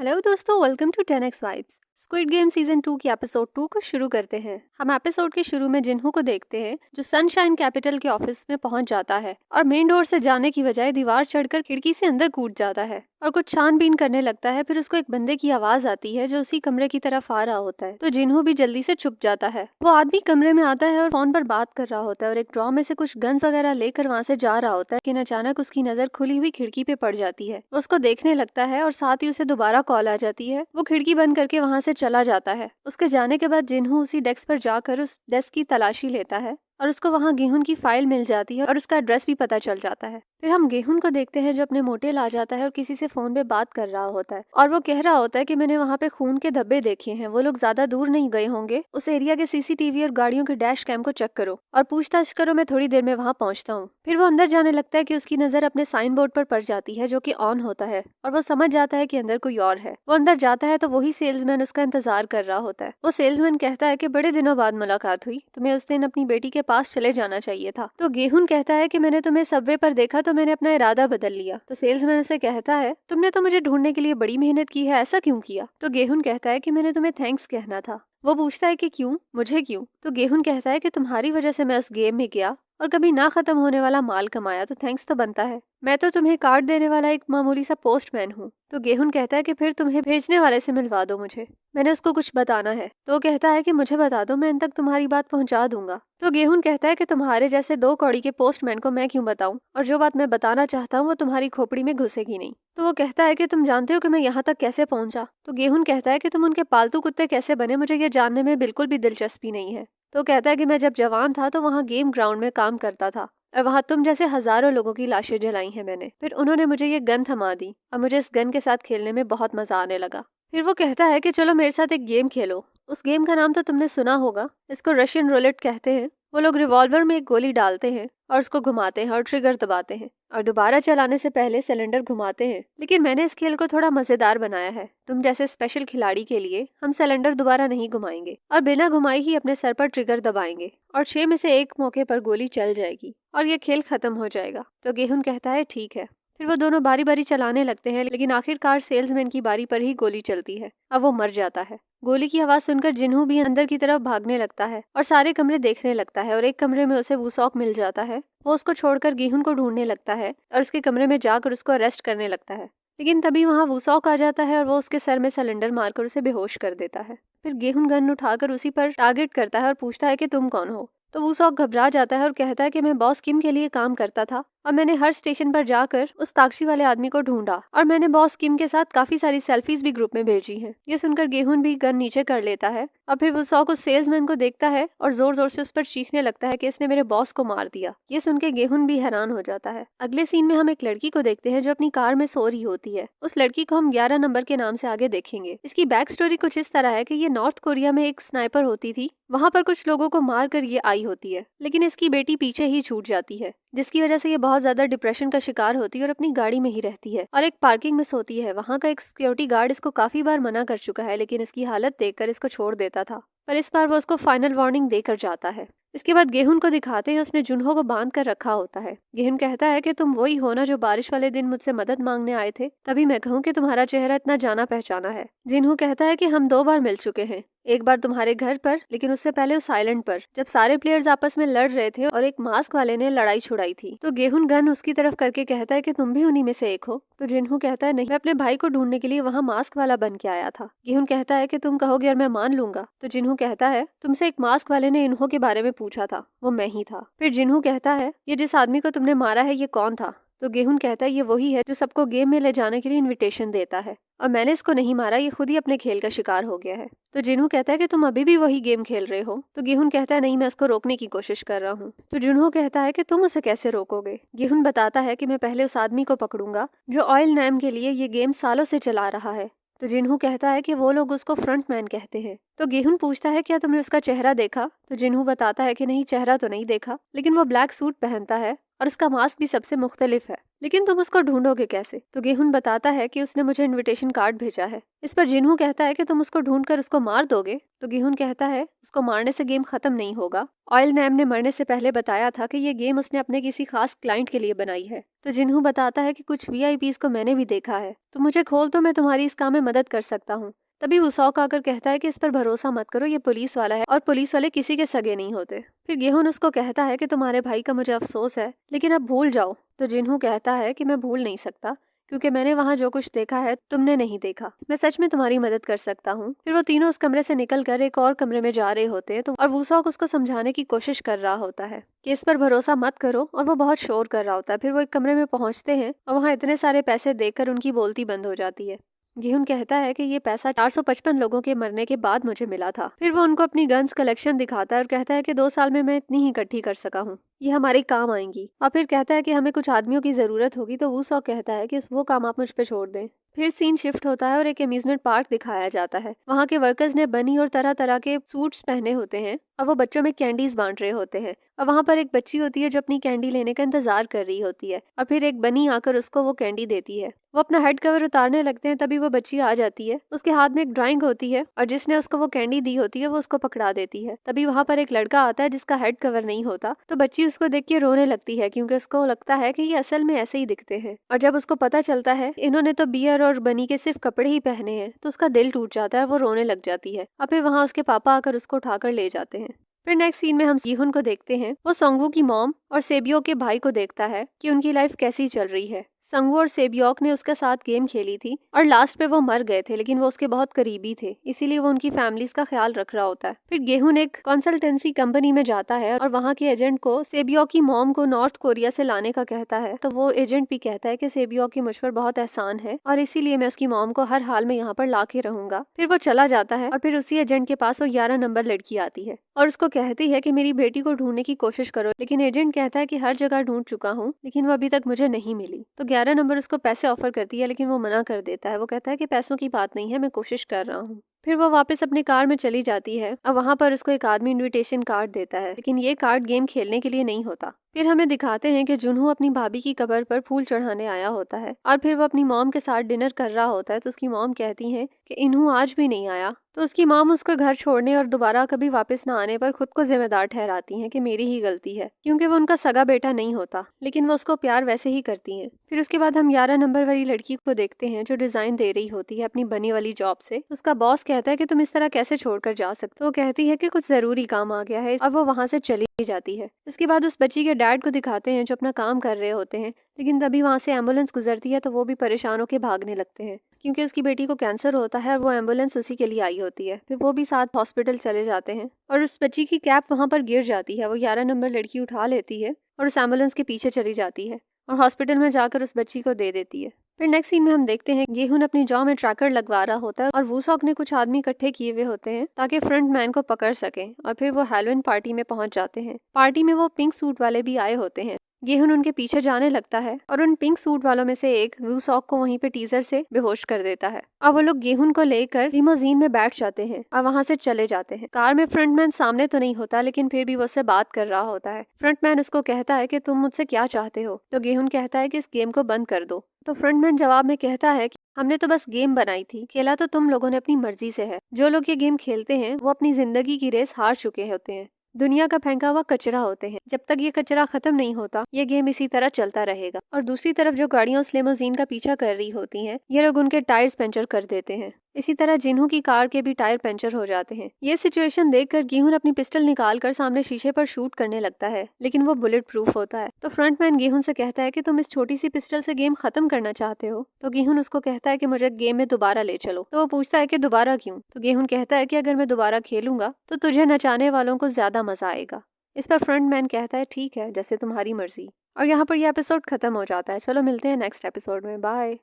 Hello दोस्तों, welcome to 10x vibes. Squid game season 2 की episode 2 को शुरू करते हैं। हम एपिसोड के शुरू में जिन्हू को देखते हैं जो सनशाइन कैपिटल के ऑफिस में पहुंच जाता है और मेन डोर से जाने की बजाय दीवार चढ़कर खिड़की से अंदर कूद जाता है और कुछ छानबीन करने लगता है। फिर उसको एक बंदे की आवाज आती है जो उसी कमरे की तरफ आ रहा होता है, तो जिन्हू भी जल्दी से छुप जाता है। वो आदमी कमरे में आता है और फोन पर बात कर रहा होता है और एक ड्रॉ में से कुछ गन्स वगैरह लेकर वहां से जा रहा होता है, लेकिन अचानक उसकी नजर खुली हुई खिड़की पे पड़ जाती है। वो उसको देखने लगता है और साथ ही उसे दोबारा कॉल आ जाती है। वो खिड़की बंद करके वहां से चला जाता है। उसके जाने के बाद जिन्हू उसी डेस्क पर जाकर उस डेस्क की तलाशी लेता है और उसको वहाँ गेहूं की फाइल मिल जाती है और उसका एड्रेस भी पता चल जाता है। फिर हम गेहूं को देखते हैं जो अपने मोटेल आ जाता है और किसी से फोन पे बात कर रहा होता है और वो कह रहा होता है कि मैंने वहाँ पे खून के धब्बे देखे हैं, वो लोग ज्यादा दूर नहीं गए होंगे। उस एरिया के सीसीटीवी और गाड़ियों के डैश कैम को चेक करो और पूछताछ करो, मैं थोड़ी देर में वहाँ पहुंचता हूँ। फिर वो अंदर जाने लगता है कि उसकी नजर अपने साइन बोर्ड पर पड़ जाती है जो कि ऑन होता है और वो समझ जाता है कि अंदर कोई और है। वो अंदर जाता है तो वही सेल्समैन उसका इंतजार कर रहा होता है। वो सेल्समैन कहता है कि बड़े दिनों बाद मुलाकात हुई, तुम्हें उस दिन अपनी बेटी के पास चले जाना चाहिए था। तो गेहूं कहता है कि मैंने तुम्हें सबवे पर देखा तो मैंने अपना इरादा बदल लिया। तो सेल्समैन उसे कहता है तुमने तो मुझे ढूंढने के लिए बड़ी मेहनत की है, ऐसा क्यों किया? तो गेहूं कहता है कि मैंने तुम्हें थैंक्स कहना था। वो पूछता है कि क्यों, मुझे क्यों? तो गेहूं कहता है कि तुम्हारी वजह से मैं उस गेम में गया और कभी ना खत्म होने वाला माल कमाया, तो थैंक्स तो बनता है। मैं तो तुम्हें कार्ड देने वाला एक मामूली सा पोस्टमैन हूँ। तो गेहूं कहता है कि फिर तुम्हें भेजने वाले से मिलवा दो मुझे, मैंने उसको कुछ बताना है। तो वो कहता है कि मुझे बता दो, मैं इन तक तुम्हारी बात पहुंचा दूंगा। तो गेहूं कहता है कि तुम्हारे जैसे 2 कौड़ी के पोस्टमैन को मैं क्यों बताऊं, और जो बात मैं बताना चाहता हूँ वो तुम्हारी खोपड़ी में घुसेगी नहीं। तो वो कहता है कि तुम जानते हो कि मैं यहाँ तक कैसे पहुंचा? तो गेहूं कहता है कि तुम उनके पालतू कुत्ते कैसे बने, मुझे ये जानने में बिल्कुल भी दिलचस्पी नहीं है। तो कहता है कि मैं जब जवान था तो वहाँ गेम ग्राउंड में काम करता था और वहाँ तुम जैसे हजारों लोगों की लाशें जलाई हैं मैंने। फिर उन्होंने मुझे ये गन थमा दी और मुझे इस गन के साथ खेलने में बहुत मजा आने लगा। फिर वो कहता है कि चलो मेरे साथ एक गेम खेलो। उस गेम का नाम तो तुमने सुना होगा, इसको रशियन रूलेट कहते हैं। वो लोग रिवॉल्वर में एक गोली डालते हैं और उसको घुमाते हैं और ट्रिगर दबाते हैं और दोबारा चलाने से पहले सिलेंडर घुमाते हैं। लेकिन मैंने इस खेल को थोड़ा मजेदार बनाया है। तुम जैसे स्पेशल खिलाड़ी के लिए हम सिलेंडर दोबारा नहीं घुमाएंगे और बिना घुमाए ही अपने सर पर ट्रिगर दबाएंगे और 6 में से एक मौके पर गोली चल जाएगी और ये खेल खत्म हो जाएगा। तो गेहूं कहता है ठीक है। फिर वो दोनों बारी बारी चलाने लगते हैं, लेकिन आखिरकार सेल्समैन की बारी पर ही गोली चलती है। अब वो मर जाता है। गोली की आवाज सुनकर जिन्हू भी अंदर की तरफ भागने लगता है और सारे कमरे देखने लगता है और एक कमरे में उसे वूसॉक मिल जाता है। वो उसको छोड़कर गेहूं को ढूंढने लगता है और उसके कमरे में जाकर उसको अरेस्ट करने लगता है, लेकिन तभी वहाँ वूसॉक आ जाता है और वो उसके सर में सिलेंडर मारकर उसे बेहोश कर देता है। फिर गेहूं गन उठाकर उसी पर टारगेट करता है और पूछता है कि तुम कौन हो? तो वूसॉक घबरा जाता है और कहता है कि मैं बॉस किम के लिए काम करता था और मैंने हर स्टेशन पर जाकर उस ताक्षी वाले आदमी को ढूंढा और मैंने बॉस किम के साथ काफी सारी सेल्फीज भी ग्रुप में भेजी हैं। ये सुनकर गेहूं भी गन नीचे कर लेता है और फिर वूसॉक उस सेल्समैन को देखता है और जोर जोर से उस पर चीखने लगता है कि इसने मेरे बॉस को मार दिया। ये सुन के गेहूं भी हैरान हो जाता है। अगले सीन में हम एक लड़की को देखते हैं जो अपनी कार में सो रही होती है। उस लड़की को हम 11 नंबर के नाम से आगे देखेंगे। इसकी बैक स्टोरी कुछ इस तरह है कि ये नॉर्थ कोरिया में एक स्नाइपर होती थी, वहाँ पर कुछ लोगों को मार कर ये आई होती है, लेकिन इसकी बेटी पीछे ही छूट जाती है, जिसकी वजह से ये बहुत ज्यादा डिप्रेशन का शिकार होती है और अपनी गाड़ी में ही रहती है और एक पार्किंग में सोती है। वहाँ का एक सिक्योरिटी गार्ड इसको काफी बार मना कर चुका है, लेकिन इसकी हालत देखकर इसको छोड़ देता था, पर इस बार वो उसको फाइनल वार्निंग देकर जाता है। इसके बाद गेहूं को दिखाते हैं उसने जुन्हो को बांध कर रखा होता है। गेहूं कहता है कि तुम वही हो ना जो बारिश वाले दिन मुझसे मदद मांगने आए थे, तभी मैं कहूँ कि तुम्हारा चेहरा इतना जाना पहचाना है। जिन्हो कहता है कि हम 2 बार मिल चुके हैं, एक बार तुम्हारे घर पर, लेकिन उससे पहले उस आइलैंड पर जब सारे प्लेयर्स आपस में लड़ रहे थे और एक मास्क वाले ने लड़ाई छुड़ाई थी। तो गेहूं गन उसकी तरफ करके कहता है कि तुम भी उन्हीं में से एक हो। तो जिन्हो कहता है नहीं, मैं अपने भाई को ढूंढने के लिए वहाँ मास्क वाला बन के आया था। गेहूं कहता है कि तुम कहोगे और मैं मान लूंगा। तो जिन्हो कहता है तुमसे एक मास्क वाले ने इन्हो के बारे में पूछा था, वो मैं ही था। फिर जिन्हो कहता है ये जिस आदमी को तुमने मारा है ये कौन था? तो गेहूं कहता है ये वही है जो सबको गेम में ले जाने के लिए इनविटेशन देता है और मैंने इसको नहीं मारा, ये खुद ही अपने खेल का शिकार हो गया है। तो जिन्हू कहता है कि तुम अभी भी वही गेम खेल रहे हो? तो गेहूं कहता है नहीं, मैं इसको रोकने की कोशिश कर रहा हूँ। तो जिन्हू कहता है कि तुम उसे कैसे रोकोगे? गेहूं बताता है कि मैं पहले उस आदमी को पकड़ूंगा जो ऑयल नाम के लिए ये गेम सालों से चला रहा है। तो जिन्हू कहता है कि वो लोग उसको फ्रंटमैन कहते हैं। तो गेहूं पूछता है क्या तुमने उसका चेहरा देखा? तो जिन्हू बताता है कि नहीं, चेहरा तो नहीं देखा, लेकिन वो ब्लैक सूट पहनता है और उसका मास्क भी सबसे मुख्तलिफ है, लेकिन तुम उसको ढूंढोगे कैसे? तो गेहून बताता है कि उसने मुझे इनविटेशन कार्ड भेजा है। इस पर जिन्हू कहता है कि तुम उसको ढूंढकर उसको मार दोगे? तो गेहून कहता है उसको मारने से गेम खत्म नहीं होगा। ऑयल नैम ने मरने से पहले बताया था कि ये गेम उसने अपने किसी खास क्लाइंट के लिए बनाई है। तो जिन्हू बताता है कि कुछ वीआईपीज को मैंने भी देखा है, तो मुझे खोल तो मैं तुम्हारी इस काम में मदद कर सकता हूँ। तभी वुसॉक आकर कहता है कि इस पर भरोसा मत करो, ये पुलिस वाला है और पुलिस वाले किसी के सगे नहीं होते। फिर गेहून उसको कहता है कि तुम्हारे भाई का मुझे अफसोस है, लेकिन अब भूल जाओ। तो जिन्हू कहता है कि मैं भूल नहीं सकता, क्योंकि मैंने वहाँ जो कुछ देखा है तुमने नहीं देखा। मैं सच में तुम्हारी मदद कर सकता हूँ। फिर वो तीनों उस कमरे से निकलकर एक और कमरे में जा रहे होते हैं, तो और वुसॉक उसको समझाने की कोशिश कर रहा होता है कि इस पर भरोसा मत करो, और वो बहुत शोर कर रहा होता है। फिर वो एक कमरे में पहुंचते हैं और वहाँ इतने सारे पैसे देखकर उनकी बोलती बंद हो जाती है। गेहून कहता है कि ये पैसा 455 लोगों के मरने के बाद मुझे मिला था। फिर वो उनको अपनी गन्स कलेक्शन दिखाता है और कहता है कि 2 साल में मैं इतनी ही इकट्ठी कर सका हूँ, ये हमारे काम आएंगी। और फिर कहता है कि हमें कुछ आदमियों की जरूरत होगी, तो वुसॉक कहता है कि वो काम आप मुझ पे छोड़ दें। फिर सीन शिफ्ट होता है और एक अम्यूजमेंट पार्क दिखाया जाता है। वहाँ के वर्कर्स ने बनी और तरह तरह के सूट्स पहने होते हैं और वो बच्चों में कैंडीज बांट रहे होते हैं। और वहाँ पर एक बच्ची होती है जो अपनी कैंडी लेने का इंतजार कर रही होती है, और फिर एक बनी आकर उसको वो कैंडी देती है। वो अपना हेड कवर उतारने लगते हैं, तभी वो बच्ची आ जाती है। उसके हाथ में एक ड्राइंग होती है और जिसने उसको वो कैंडी दी होती है वो उसको पकड़ा देती है। तभी वहाँ पर एक लड़का आता है जिसका हेड कवर नहीं होता, तो बच्ची उसको देख के रोने लगती है, क्योंकि उसको लगता है कि ये असल में ऐसे ही दिखते हैं। और जब उसको पता चलता है इन्होंने तो बियर और बनी के सिर्फ कपड़े ही पहने हैं, तो उसका दिल टूट जाता है और वो रोने लग जाती है। और फिर वहाँ उसके पापा आकर उसको उठाकर ले जाते हैं। फिर नेक्स्ट सीन में हम जीहुन को देखते हैं। वो संगवू की मॉम और सेबियो के भाई को देखता है कि उनकी लाइफ कैसी चल रही है। संगवू और सेबियोक ने उसके साथ गेम खेली थी और लास्ट पे वो मर गए थे, लेकिन वो उसके बहुत करीबी थे, इसीलिए वो उनकी फैमिलीज का ख्याल रख रहा होता है। फिर गेहून एक कंसल्टेंसी कंपनी में जाता है और वहाँ के एजेंट को सेबियोक की मॉम को नॉर्थ कोरिया से लाने का कहता है। तो वो एजेंट भी कहता है कि सेबियोक की मुझ पर बहुत एहसान है और इसीलिए मैं उसकी मॉम को हर हाल में यहाँ पर ला के रहूंगा। फिर वो चला जाता है और फिर उसी एजेंट के पास वो 11 नंबर लड़की आती है और उसको कहती है कि मेरी बेटी को ढूंढने की कोशिश करो, लेकिन एजेंट कहता है कि हर जगह ढूंढ चुका हूँ, लेकिन वो अभी तक मुझे नहीं मिली। तो 11 नंबर उसको पैसे ऑफर करती है, लेकिन वो मना कर देता है। वो कहता है कि पैसों की बात नहीं है, मैं कोशिश कर रहा हूँ। फिर वो वापस अपनी कार में चली जाती है और वहाँ पर उसको एक आदमी इनविटेशन कार्ड देता है, लेकिन ये कार्ड गेम खेलने के लिए नहीं होता। फिर हमें दिखाते हैं कि जुनहो अपनी भाभी की कब्र पर फूल चढ़ाने आया होता है और फिर वो अपनी मॉम के साथ डिनर कर रहा होता है। तो उसकी मॉम कहती है कि इन्हू आज भी नहीं आया। तो उसकी मॉम उसको घर छोड़ने और दोबारा कभी वापस ना आने पर खुद को जिम्मेदार ठहराती हैं कि मेरी ही गलती है, क्योंकि वो उनका सगा बेटा नहीं होता, लेकिन वो उसको प्यार वैसे ही करती हैं। फिर उसके बाद हम 11 नंबर वाली लड़की को देखते हैं जो डिजाइन दे रही होती है अपनी बनी वाली जॉब से। उसका बॉस कहता है कि तुम इस तरह कैसे छोड़कर जा सकते हो। वो कहती है कि कुछ जरूरी काम आ गया है और वो वहाँ से चली जाती है। इसके बाद उस बच्ची के डैड को दिखाते हैं जो अपना काम कर रहे होते हैं, लेकिन तभी वहाँ से एम्बुलेंस गुजरती है तो वो भी परेशान होकर भागने लगते हैं, क्योंकि उसकी बेटी को कैंसर होता है और वो एम्बुलेंस उसी के लिए आई होती है। फिर वो भी साथ हॉस्पिटल चले जाते हैं और उस बच्ची की कैप वहाँ पर गिर जाती है। वो 11 नंबर लड़की उठा लेती है और उस एम्बुलेंस के पीछे चली जाती है और हॉस्पिटल में जाकर उस बच्ची को दे देती है। फिर नेक्स्ट सीन में हम देखते हैं गेहून अपनी जॉ में ट्रैकर लगवा रहा होता है और वुसॉक ने कुछ आदमी इकट्ठे किए हुए होते हैं ताकि फ्रंट मैन को पकड़ सके। और फिर वो हैलोवीन पार्टी में पहुंच जाते हैं। पार्टी में वो पिंक सूट वाले भी आए होते हैं। गेहून उनके पीछे जाने लगता है और उन पिंक सूट वालों में से एक वुसॉक को वहीं पे टीजर से बेहोश कर देता है। अब वो लोग गेहून को लेकर लिमोजीन में बैठ जाते हैं और वहां से चले जाते हैं। कार में फ्रंटमैन सामने तो नहीं होता, लेकिन फिर भी वो उससे बात कर रहा होता है। फ्रंटमैन उसको कहता है कि तुम मुझसे क्या चाहते हो। तो गेहून कहता है कि इस गेम को बंद कर दो। तो फ्रंटमैन जवाब में कहता है कि हमने तो बस गेम बनाई थी, खेला तो तुम लोगों ने अपनी मर्जी से है। जो लोग ये गेम खेलते हैं वो अपनी जिंदगी की रेस हार चुके होते हैं, दुनिया का फेंका हुआ कचरा होते हैं। जब तक ये कचरा खत्म नहीं होता ये गेम इसी तरह चलता रहेगा। और दूसरी तरफ जो गाड़ियां उस लिमोजीन का पीछा कर रही होती हैं, ये लोग उनके टायर्स पंचर कर देते हैं। इसी तरह जिन्हों की कार के भी टायर पंचर हो जाते हैं। ये सिचुएशन देखकर गेहून अपनी पिस्टल निकालकर सामने शीशे पर शूट करने लगता है, लेकिन वो बुलेट प्रूफ होता है। तो फ्रंटमैन गेहून से कहता है कि तुम इस छोटी सी पिस्टल से गेम खत्म करना चाहते हो। तो गेहून उसको कहता है कि मुझे गेम में दोबारा ले चलो। तो वो पूछता है कि दोबारा क्यों। तो गेहून कहता है कि अगर मैं दोबारा खेलूंगा तो तुझे नचाने वालों को ज्यादा मजा आएगा। इस पर फ्रंटमैन कहता है ठीक है, जैसे तुम्हारी मर्जी। और यहाँ पर यह एपिसोड खत्म हो जाता है। चलो मिलते हैं नेक्स्ट एपिसोड में। बाय।